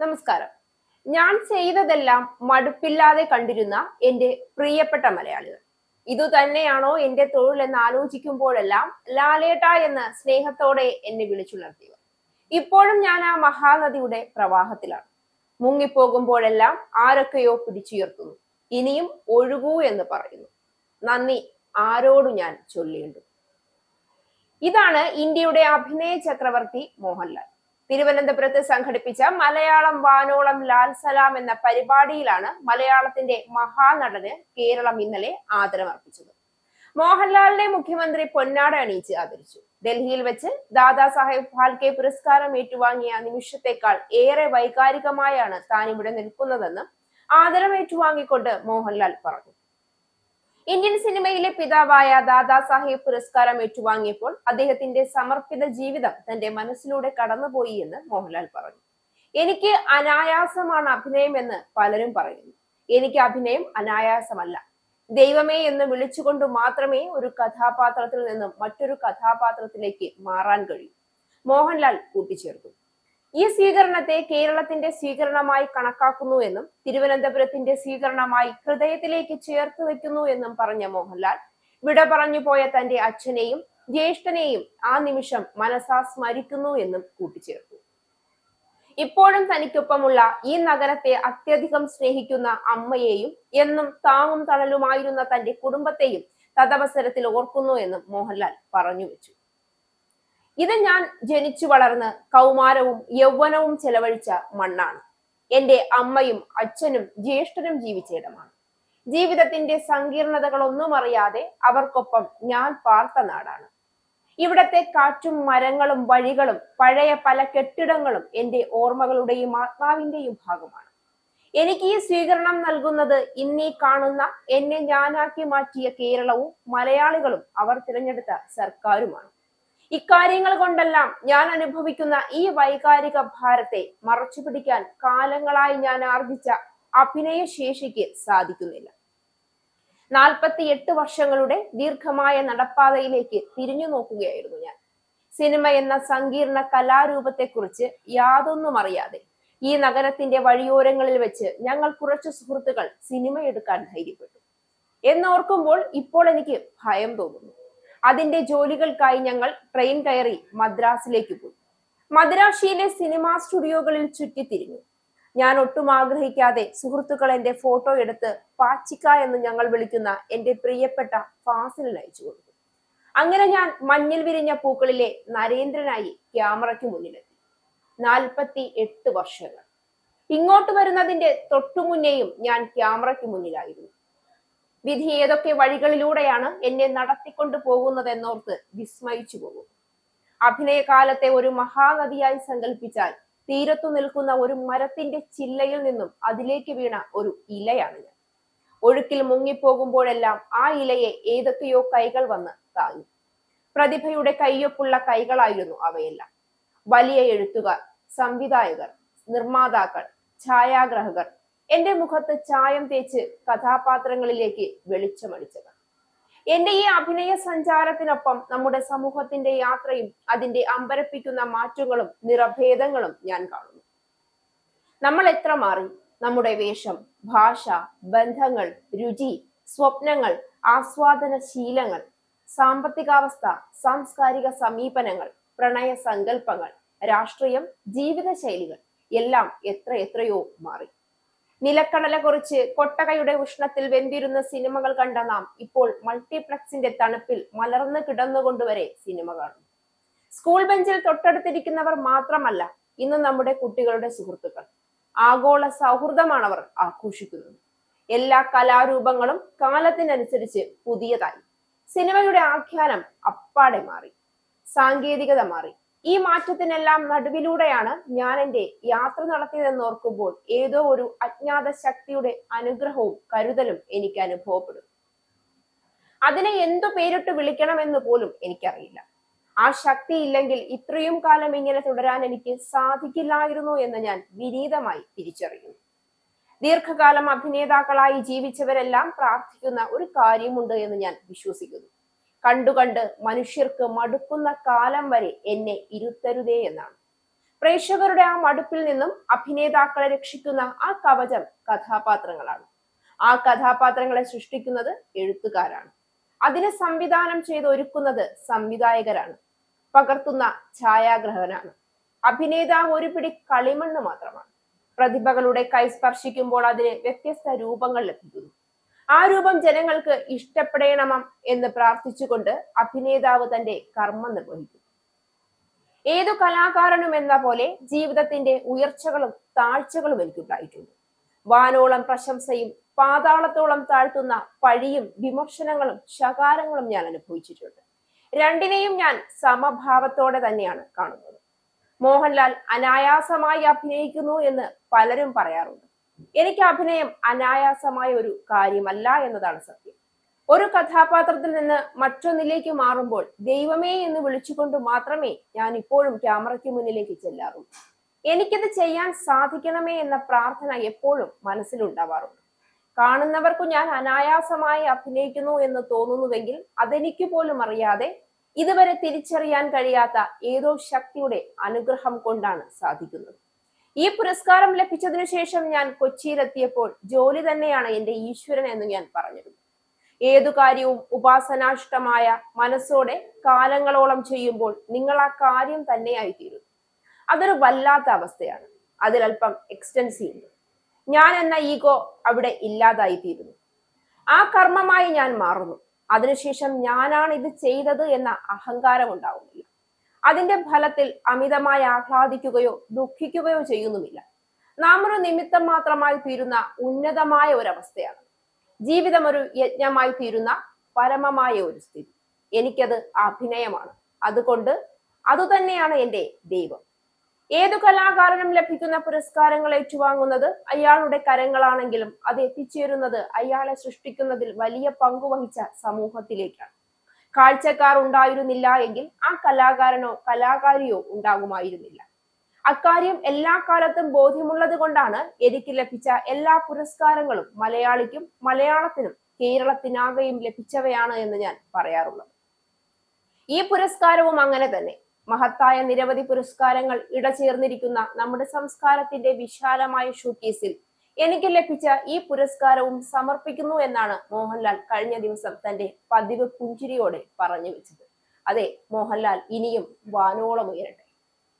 നമസ്കാരം. ഞാൻ ചെയ്തതെല്ലാം മടുപ്പില്ലാതെ കണ്ടിരുന്ന എന്റെ പ്രിയപ്പെട്ട മലയാളികൾ. ഇതുതന്നെയാണോ എന്റെ തൊഴിൽ എന്ന് ആലോചിക്കുമ്പോഴെല്ലാം ലാലേട്ട എന്ന് സ്നേഹത്തോടെ എന്നെ വിളിച്ചുണർത്തിയവർ. ഇപ്പോഴും ഞാൻ ആ മഹാനദിയുടെ പ്രവാഹത്തിലാണ്. മുങ്ങിപ്പോകുമ്പോഴെല്ലാം ആരൊക്കെയോ പിടിച്ചുയർത്തുന്നു. ഇനിയും ഒഴുകൂ എന്ന് പറയുന്നു. നന്ദി ആരോടു ഞാൻ ചൊല്ലേണ്ടു. ഇതാണ് ഇന്ത്യയുടെ അഭിനയ ചക്രവർത്തി മോഹൻലാൽ. തിരുവനന്തപുരത്ത് സംഘടിപ്പിച്ച മലയാളം വാനോളം ലാൽ സലാം എന്ന പരിപാടിയിലാണ് മലയാളത്തിന്റെ മഹാനടന് കേരളം ഇന്നലെ ആദരമർപ്പിച്ചത്. മോഹൻലാലിനെ മുഖ്യമന്ത്രി പൊന്നാട അണിയിച്ച് ആദരിച്ചു. ഡൽഹിയിൽ വെച്ച് ദാദാ സാഹേബ് ഫാൽക്കെ പുരസ്കാരം ഏറ്റുവാങ്ങിയ നിമിഷത്തെക്കാൾ ഏറെ വൈകാരികമായാണ് താൻ ഇവിടെ നിൽക്കുന്നതെന്ന് ആദരം ഏറ്റുവാങ്ങിക്കൊണ്ട് മോഹൻലാൽ പറഞ്ഞു. ഇന്ത്യൻ സിനിമയിലെ പിതാവായ ദാദാ സാഹേബ് പുരസ്കാരം ഏറ്റുവാങ്ങിയപ്പോൾ അദ്ദേഹത്തിന്റെ സമർപ്പിത ജീവിതം തന്റെ മനസ്സിലൂടെ കടന്നുപോയി എന്ന് മോഹൻലാൽ പറഞ്ഞു. എനിക്ക് അനായാസമാണ് അഭിനയം എന്ന് പലരും പറയുന്നു. എനിക്ക് അഭിനയം അനായാസമല്ല. ദൈവമേ എന്ന് വിളിച്ചുകൊണ്ട് മാത്രമേ ഒരു കഥാപാത്രത്തിൽ നിന്നും മറ്റൊരു കഥാപാത്രത്തിലേക്ക് മാറാൻ കഴിയൂ. മോഹൻലാൽ കൂട്ടിച്ചേർത്തു. ഈ സ്വീകരണത്തെ കേരളത്തിന്റെ സ്വീകരണമായി കണക്കാക്കുന്നു എന്നും തിരുവനന്തപുരത്തിന്റെ സ്വീകരണമായി ഹൃദയത്തിലേക്ക് ചേർത്ത് വെക്കുന്നു എന്നും പറഞ്ഞ മോഹൻലാൽ വിട പറഞ്ഞു പോയ തന്റെ അച്ഛനെയും ജ്യേഷ്ഠനെയും ആ നിമിഷം മനസാ സ്മരിക്കുന്നു എന്നും കൂട്ടിച്ചേർത്തു. ഇപ്പോഴും തനിക്കൊപ്പമുള്ള ഈ നഗരത്തെ അത്യധികം സ്നേഹിക്കുന്ന അമ്മയെയും എന്നും താങ്ങും തണലുമായിരുന്ന തന്റെ കുടുംബത്തെയും തദവസരത്തിൽ ഓർക്കുന്നു എന്നും മോഹൻലാൽ പറഞ്ഞു വെച്ചു. ഇത് ഞാൻ ജനിച്ചു വളർന്ന് കൗമാരവും യൗവനവും ചെലവഴിച്ച മണ്ണാണ്. എന്റെ അമ്മയും അച്ഛനും ജ്യേഷ്ഠനും ജീവിച്ചിടമാണ്. ജീവിതത്തിന്റെ സങ്കീർണതകളൊന്നും അറിയാതെ അവർക്കൊപ്പം ഞാൻ പാർത്ത നാടാണ്. ഇവിടത്തെ കാറ്റും മരങ്ങളും വഴികളും പഴയ പല കെട്ടിടങ്ങളും എന്റെ ഓർമ്മകളുടെയും ആത്മാവിന്റെയും ഭാഗമാണ്. എനിക്ക് ഈ സ്വീകരണം നൽകുന്നത് ഇന്നീ കാണുന്ന എന്നെ ഞാനാക്കി മാറ്റിയ കേരളവും മലയാളികളും അവർ തിരഞ്ഞെടുത്ത സർക്കാരുമാണ്. ഇക്കാര്യങ്ങൾ കൊണ്ടെല്ലാം ഞാൻ അനുഭവിക്കുന്ന ഈ വൈകാരിക ഭാരത്തെ മറച്ചുപിടിക്കാൻ കാലങ്ങളായി ഞാൻ ആർജിച്ച അഭിനയ ശേഷിക്ക് സാധിക്കുന്നില്ല. 48 വർഷങ്ങളുടെ ദീർഘമായ നടപ്പാതയിലേക്ക് തിരിഞ്ഞു നോക്കുകയായിരുന്നു ഞാൻ. സിനിമ എന്ന സങ്കീർണ കലാരൂപത്തെക്കുറിച്ച് യാതൊന്നും അറിയാതെ ഈ നഗരത്തിന്റെ വഴിയോരങ്ങളിൽ വെച്ച് ഞങ്ങൾ കുറച്ചു സുഹൃത്തുക്കൾ സിനിമ എടുക്കാൻ ധൈര്യപ്പെട്ടു എന്നോർക്കുമ്പോൾ ഇപ്പോൾ എനിക്ക് ഭയം തോന്നുന്നു. അതിന്റെ ജോലികൾക്കായി ഞങ്ങൾ ട്രെയിൻ കയറി മദ്രാസിലേക്ക് പോയി. മദ്രാശിയിലെ സിനിമാ സ്റ്റുഡിയോകളിൽ ചുറ്റിത്തിരിഞ്ഞു. ഞാൻ ഒട്ടും ആഗ്രഹിക്കാതെ സുഹൃത്തുക്കൾ എന്റെ ഫോട്ടോ എടുത്ത് പാച്ചിക്ക എന്ന് ഞങ്ങൾ വിളിക്കുന്ന എന്റെ പ്രിയപ്പെട്ട ഫാസിലിന് അയച്ചു കൊടുത്തു. അങ്ങനെ ഞാൻ മഞ്ഞിൽ വിരിഞ്ഞ പൂക്കളിലെ നരേന്ദ്രനായി ക്യാമറയ്ക്ക് മുന്നിലെത്തി. 48 വർഷങ്ങൾ. ഇങ്ങോട്ട് വരുന്നതിന്റെ തൊട്ടുമുന്നേയും ഞാൻ ക്യാമറയ്ക്ക് മുന്നിലായിരുന്നു. വിധി ഏതൊക്കെ വഴികളിലൂടെയാണ് എന്നെ നടത്തിക്കൊണ്ടു പോകുന്നതെന്നോർത്ത് വിസ്മയിച്ചു പോകും. അഭിനയകാലത്തെ ഒരു മഹാനദിയായി സങ്കല്പിച്ചാൽ തീരത്തു നിൽക്കുന്ന ഒരു മരത്തിന്റെ ചില്ലയിൽ നിന്നും അതിലേക്ക് വീണ ഒരു ഇലയാണ് ഞാൻ. ഒഴുക്കിൽ മുങ്ങിപ്പോകുമ്പോഴെല്ലാം ആ ഇലയെ ഏതൊക്കെയോ കൈകൾ വന്ന് താങ്ങി. പ്രതിഭയുടെ കയ്യൊപ്പുള്ള കൈകളായിരുന്നു അവയെല്ലാം. വലിയ എഴുത്തുകാർ, സംവിധായകർ, നിർമ്മാതാക്കൾ, ഛായാഗ്രാഹകർ എന്റെ മുഖത്ത് ചായം തേച്ച് കഥാപാത്രങ്ങളിലേക്ക് വെളിച്ചമടിച്ചവർ. എന്റെ ഈ അഭിനയ സഞ്ചാരത്തിനൊപ്പം നമ്മുടെ സമൂഹത്തിന്റെ യാത്രയും അതിന്റെ അമ്പരപ്പിക്കുന്ന മാറ്റങ്ങളും നിറഭേദങ്ങളും ഞാൻ കാണുന്നു. നമ്മൾ എത്ര മാറി. നമ്മുടെ വേഷം, ഭാഷ, ബന്ധങ്ങൾ, രുചി, സ്വപ്നങ്ങൾ, ആസ്വാദന ശീലങ്ങൾ, സാമ്പത്തികാവസ്ഥ, സാംസ്കാരിക സമീപനങ്ങൾ, പ്രണയ സങ്കല്പങ്ങൾ, രാഷ്ട്രീയം, ജീവിതശൈലികൾ എല്ലാം എത്രയോ മാറി. നിലക്കടല കുറിച്ച് കൊട്ടകയുടെ ഉഷ്ണത്തിൽ വെന്തിരുന്ന സിനിമകൾ കണ്ട നാം ഇപ്പോൾ മൾട്ടിപ്ലക്സിന്റെ തണുപ്പിൽ മലർന്നു കിടന്നുകൊണ്ടുവരെ സിനിമ കാണുന്നു. സ്കൂൾ ബെഞ്ചിൽ തൊട്ടടുത്തിരിക്കുന്നവർ മാത്രമല്ല ഇന്ന് നമ്മുടെ കുട്ടികളുടെ സുഹൃത്തുക്കൾ. ആഗോള സൗഹൃദമാണ് അവർ ആഘോഷിക്കുന്നത്. എല്ലാ കലാരൂപങ്ങളും കാലത്തിനനുസരിച്ച് പുതിയതായി. സിനിമയുടെ ആഖ്യാനം അപ്പാടെ മാറി. സാങ്കേതികത മാറി. ഈ മാറ്റത്തിനെല്ലാം നടുവിലൂടെയാണ് ഞാൻ എന്റെ യാത്ര നടത്തിയതെന്നോർക്കുമ്പോൾ ഏതോ ഒരു അജ്ഞാത ശക്തിയുടെ അനുഗ്രഹവും കരുതലും എനിക്ക് അനുഭവപ്പെടും. അതിനെ എന്തു പേരിട്ട് വിളിക്കണമെന്ന് പോലും എനിക്കറിയില്ല. ആ ശക്തി ഇല്ലെങ്കിൽ ഇത്രയും കാലം ഇങ്ങനെ തുടരാൻ എനിക്ക് സാധിക്കില്ലായിരുന്നു എന്ന് ഞാൻ വിനീതമായി തിരിച്ചറിയുന്നു. ദീർഘകാലം അഭിനേതാക്കളായി ജീവിച്ചവരെല്ലാം പ്രാർത്ഥിക്കുന്ന ഒരു കാര്യമുണ്ട് എന്ന് ഞാൻ വിശ്വസിക്കുന്നു. കണ്ടുകണ്ട് മനുഷ്യർക്ക് മടുക്കുന്ന കാലം വരെ എന്നെ ഇരുത്തരുതേ എന്നാണ്. പ്രേക്ഷകരുടെ ആ മടുപ്പിൽ നിന്നും അഭിനേതാക്കളെ രക്ഷിക്കുന്ന ആ കവചം കഥാപാത്രങ്ങളാണ്. ആ കഥാപാത്രങ്ങളെ സൃഷ്ടിക്കുന്നത് എഴുത്തുകാരാണ്. അതിനെ സംവിധാനം ചെയ്ത് ഒരുക്കുന്നത് സംവിധായകരാണ്. പകർത്തുന്ന ഛായാഗ്രഹകനാണ്. അഭിനേതാവ് ഒരു പിടി കളിമണ്ണ് മാത്രമാണ്. പ്രതിഭകളുടെ കൈ സ്പർശിക്കുമ്പോൾ അതിന് വ്യത്യസ്ത രൂപങ്ങൾ ലഭിക്കുന്നു. ആ രൂപം ജനങ്ങൾക്ക് ഇഷ്ടപ്പെടണം എന്ന് പ്രാർത്ഥിച്ചുകൊണ്ട് അഭിനേതാവ് തന്റെ കർമ്മം നിർവഹിക്കുന്നു. ഏതു കലാകാരനും എന്ന പോലെ ജീവിതത്തിന്റെ ഉയർച്ചകളും താഴ്ചകളും എനിക്കുണ്ടായിട്ടുണ്ട്. വാനോളം പ്രശംസയും പാതാളത്തോളം താഴ്ത്തുന്ന പഴിയും വിമർശനങ്ങളും ശകാരങ്ങളും ഞാൻ അനുഭവിച്ചിട്ടുണ്ട്. രണ്ടിനെയും ഞാൻ സമഭാവത്തോടെ തന്നെയാണ് കാണുന്നത്. മോഹൻലാൽ അനായാസമായി അഭിനയിക്കുന്നു എന്ന് പലരും പറയാറുണ്ട്. എനിക്ക് അഭിനയം അനായാസമായ ഒരു കാര്യമല്ല എന്നതാണ് സത്യം. ഒരു കഥാപാത്രത്തിൽ നിന്ന് മറ്റൊന്നിലേക്ക് മാറുമ്പോൾ ദൈവമേ എന്ന് വിളിച്ചുകൊണ്ട് മാത്രമേ ഞാൻ ഇപ്പോഴും ക്യാമറയ്ക്ക് മുന്നിലേക്ക് ചെല്ലാറുള്ളൂ. എനിക്കത് ചെയ്യാൻ സാധിക്കണമേ എന്ന പ്രാർത്ഥന എപ്പോഴും മനസ്സിലുണ്ടാവാറുണ്ട്. കാണുന്നവർക്കു ഞാൻ അനായാസമായി അഭിനയിക്കുന്നു എന്ന് തോന്നുന്നുവെങ്കിൽ അതെനിക്ക് പോലും അറിയാതെ ഇതുവരെ തിരിച്ചറിയാൻ കഴിയാത്ത ഏതോ ശക്തിയുടെ അനുഗ്രഹം കൊണ്ടാണ് സാധിക്കുന്നത്. ഈ പുരസ്കാരം ലഭിച്ചതിനു ശേഷം ഞാൻ കൊച്ചിയിലെത്തിയപ്പോൾ ജോലി തന്നെയാണ് എന്റെ ഈശ്വരൻ എന്ന് ഞാൻ പറഞ്ഞിരുന്നു. ഏതു കാര്യവും ഉപാസനാഷ്ടമായ മനസ്സോടെ കാലങ്ങളോളം ചെയ്യുമ്പോൾ നിങ്ങൾ ആ കാര്യം തന്നെയായിത്തീരുന്നു. അതൊരു വല്ലാത്ത അവസ്ഥയാണ്. അതിലല്പം എക്സ്റ്റൻസീവ് ഉണ്ട്. ഞാൻ എന്ന ഈഗോ അവിടെ ഇല്ലാതായിത്തീരുന്നു. ആ കർമ്മമായി ഞാൻ മാറുന്നു. അതിനുശേഷം ഞാനാണ് ഇത് ചെയ്തത് എന്ന അഹങ്കാരം ഉണ്ടാവുന്നില്ല. അതിന്റെ ഫലത്തിൽ അമിതമായി ആഹ്ലാദിക്കുകയോ ദുഃഖിക്കുകയോ ചെയ്യുന്നുമില്ല. നാം ഒരു നിമിത്തം മാത്രമായി തീരുന്ന ഉന്നതമായ ഒരവസ്ഥയാണ്. ജീവിതം ഒരു യജ്ഞമായി തീരുന്ന പരമമായ ഒരു സ്ഥിതി. എനിക്കത് അഭിനയമാണ്. അതുകൊണ്ട് അതുതന്നെയാണ് എൻ്റെ ദൈവം. ഏതു കലാകാരനും ലഭിക്കുന്ന പുരസ്കാരങ്ങൾ ഏറ്റുവാങ്ങുന്നത് അയാളുടെ കരങ്ങളാണെങ്കിലും അത് എത്തിച്ചേരുന്നത് അയാളെ സൃഷ്ടിക്കുന്നതിൽ വലിയ പങ്കുവഹിച്ച സമൂഹത്തിലേക്കാണ്. കാഴ്ചക്കാർ ഉണ്ടായിരുന്നില്ല എങ്കിൽ ആ കലാകാരനോ കലാകാരിയോ ഉണ്ടാകുമായിരുന്നില്ല. അക്കാര്യം എല്ലാ കാലത്തും ബോധ്യമുള്ളത് കൊണ്ടാണ് എനിക്ക് ലഭിച്ച എല്ലാ പുരസ്കാരങ്ങളും മലയാളിക്കും മലയാളത്തിനും കേരളത്തിനാകെയും ലഭിച്ചവയാണ് എന്ന് ഞാൻ പറയാറുള്ളത്. ഈ പുരസ്കാരവും അങ്ങനെ തന്നെ. മഹത്തായ നിരവധി പുരസ്കാരങ്ങൾ ഇടചേർന്നിരിക്കുന്ന നമ്മുടെ സംസ്കാരത്തിന്റെ വിശാലമായ ഷോക്കേസിൽ എനിക്ക് ലഭിച്ച ഈ പുരസ്കാരവും സമർപ്പിക്കുന്നു എന്നാണ് മോഹൻലാൽ കഴിഞ്ഞ ദിവസം തന്റെ പതിവ് പുഞ്ചിരിയോടെ പറഞ്ഞു വെച്ചത്. അതെ, മോഹൻലാൽ ഇനിയും വാനോളം ഉയരട്ടെ.